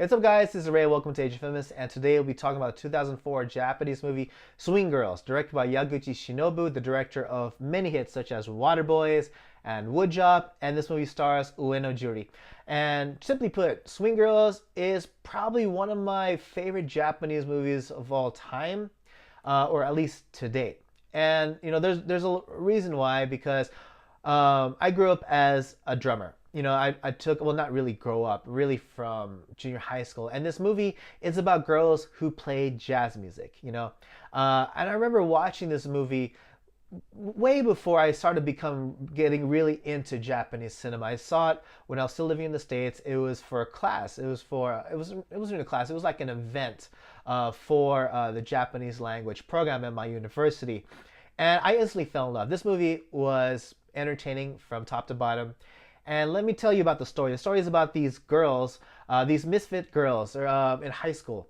What's up, guys? This is Ray. Welcome to Age of Famous, and today we'll be talking about 2004 Japanese movie Swing Girls, directed by Yaguchi Shinobu, the director of many hits such as Waterboys and Woodjob, and this movie stars Ueno Juri. And simply put, Swing Girls is probably one of my favorite Japanese movies of all time, or at least to date. And there's a reason why, because I grew up as a drummer. I took, well, not really grow up, really from junior high school. And this movie is about girls who play jazz music. And I remember watching this movie way before I started getting really into Japanese cinema. I saw it when I was still living in the States. It was for a class. It wasn't a class. It was like an event for the Japanese language program at my university. And I instantly fell in love. This movie was entertaining from top to bottom. And let me tell you about the story. The story is about these girls, these misfit girls in high school.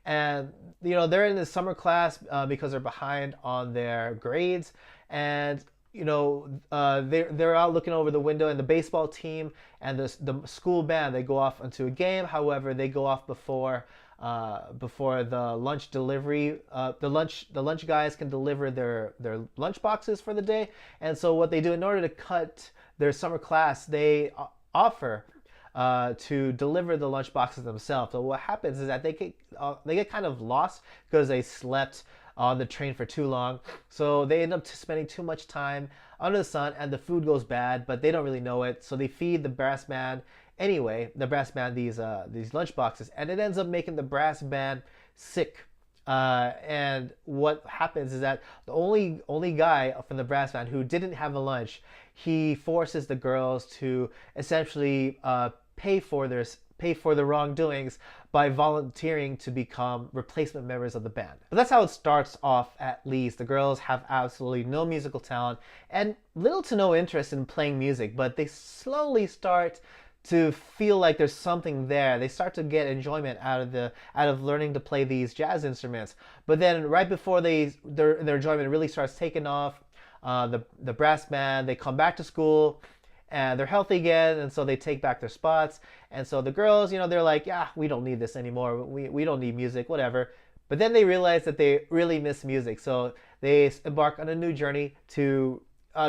And, they're in the summer class because they're behind on their grades. And, they're out looking over the window, and the baseball team and the school band, they go off into a game. However, they go off before the lunch delivery. The lunch guys can deliver their lunch boxes for the day. And so what they do, in order to cut their summer class, they offer to deliver the lunch boxes themselves. So what happens is that they get kind of lost because they slept on the train for too long. So they end up spending too much time under the sun, and the food goes bad, but they don't really know it. So they feed the brass band anyway. The brass band these lunch boxes, and it ends up making the brass band sick. And what happens is that the only guy from the brass band who didn't have a lunch, he forces the girls to essentially pay for the wrongdoings by volunteering to become replacement members of the band. But that's how it starts off, at least. The girls have absolutely no musical talent and little to no interest in playing music, but they slowly start to feel like there's something there. They start to get enjoyment out of learning to play these jazz instruments. But then right before their enjoyment really starts taking off, the brass band, they come back to school and they're healthy again, and so they take back their spots. And so the girls, they're like, yeah, we don't need this anymore. We don't need music, whatever. But then they realize that they really miss music. So they embark on a new journey to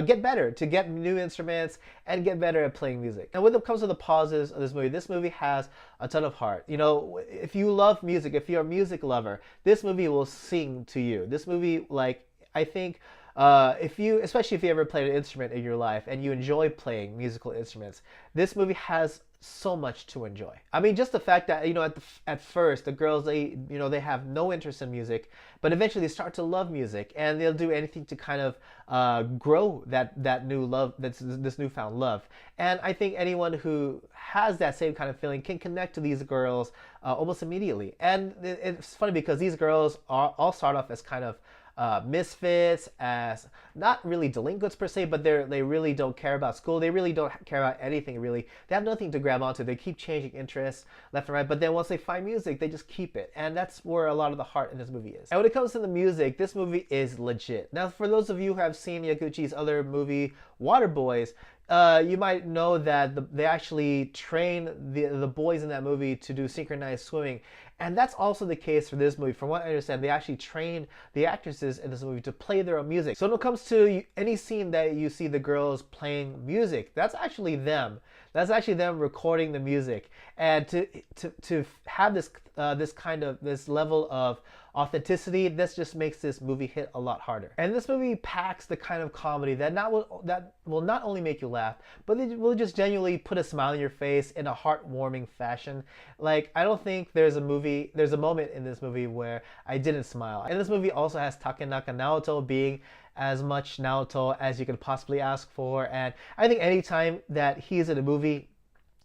get better, to get new instruments and get better at playing music. And when it comes to the pauses of this movie has a ton of heart. If you love music, if you're a music lover, this movie will sing to you. This movie, I think, especially if you ever played an instrument in your life and you enjoy playing musical instruments, this movie has so much to enjoy. I mean, just the fact that at first the girls, they have no interest in music, but eventually they start to love music, and they'll do anything to kind of grow that new love, this newfound love. And I think anyone who has that same kind of feeling can connect to these girls almost immediately. And it's funny because these girls all start off as kind of misfits, as not really delinquents per se, but they really don't care about school. They really don't care about anything, really. They have nothing to grab onto. They keep changing interests left and right, but then once they find music, they just keep it. And that's where a lot of the heart in this movie is. And when it comes to the music, this movie is legit. Now, for those of you who have seen Yaguchi's other movie, Waterboys, you might know that they actually train the boys in that movie to do synchronized swimming. And that's also the case for this movie. From what I understand, they actually trained the actresses in this movie to play their own music. So when it comes to any scene that you see the girls playing music, that's actually them. That's actually them recording the music. And to have this level of authenticity, this just makes this movie hit a lot harder. And this movie packs the kind of comedy that will not only make you laugh, but it will just genuinely put a smile on your face in a heartwarming fashion. Like, I don't think there's a moment in this movie where I didn't smile. And this movie also has Takenaka Naoto being as much Naoto as you can possibly ask for. And I think anytime that he's in a movie,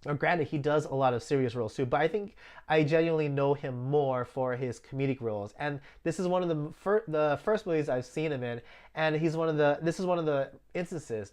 or granted, he does a lot of serious roles too, but I think I genuinely know him more for his comedic roles. And this is one of the first movies I've seen him in, and this is one of the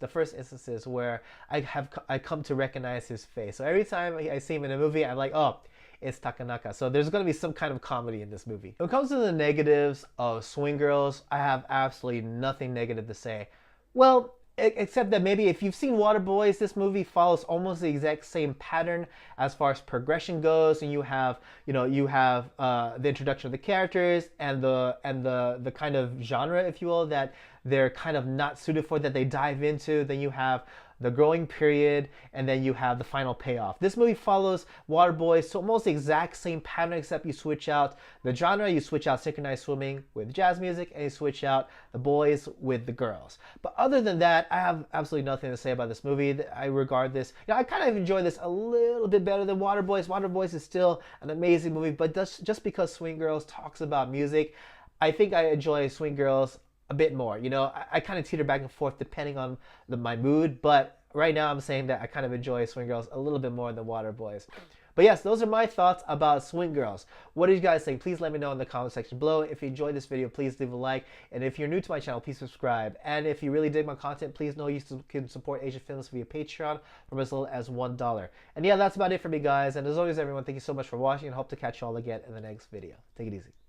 first instances where I come to recognize his face. So every time I see him in a movie, I'm like, oh, it's Takenaka. So there's going to be some kind of comedy in this movie. When it comes to the negatives of Swing Girls, I have absolutely nothing negative to say. Well, except that maybe if you've seen Waterboys, this movie follows almost the exact same pattern as far as progression goes, and you have the introduction of the characters and the kind of genre, if you will, that they're kind of not suited for, that they dive into. Then you have the growing period, and then you have the final payoff. This movie follows Waterboys, so almost the exact same pattern, except you switch out the genre. You switch out synchronized swimming with jazz music, and you switch out the boys with the girls. But other than that, I have absolutely nothing to say about this movie. I regard this, I kind of enjoy this a little bit better than Waterboys. Waterboys is still an amazing movie, but just because Swing Girls talks about music, I think I enjoy Swing Girls a bit more. I kind of teeter back and forth depending on my mood, but right now I'm saying that I kind of enjoy Swing Girls a little bit more than Waterboys. But yes, those are my thoughts about Swing Girls. What do you guys think? Please let me know in the comment section below. If you enjoyed this video, please leave a like. And if you're new to my channel, please subscribe. And if you really dig my content, please know you can support Asian Films via Patreon from as little as $1. And yeah, that's about it for me, guys. And as always, everyone, thank you so much for watching, and hope to catch you all again in the next video. Take it easy.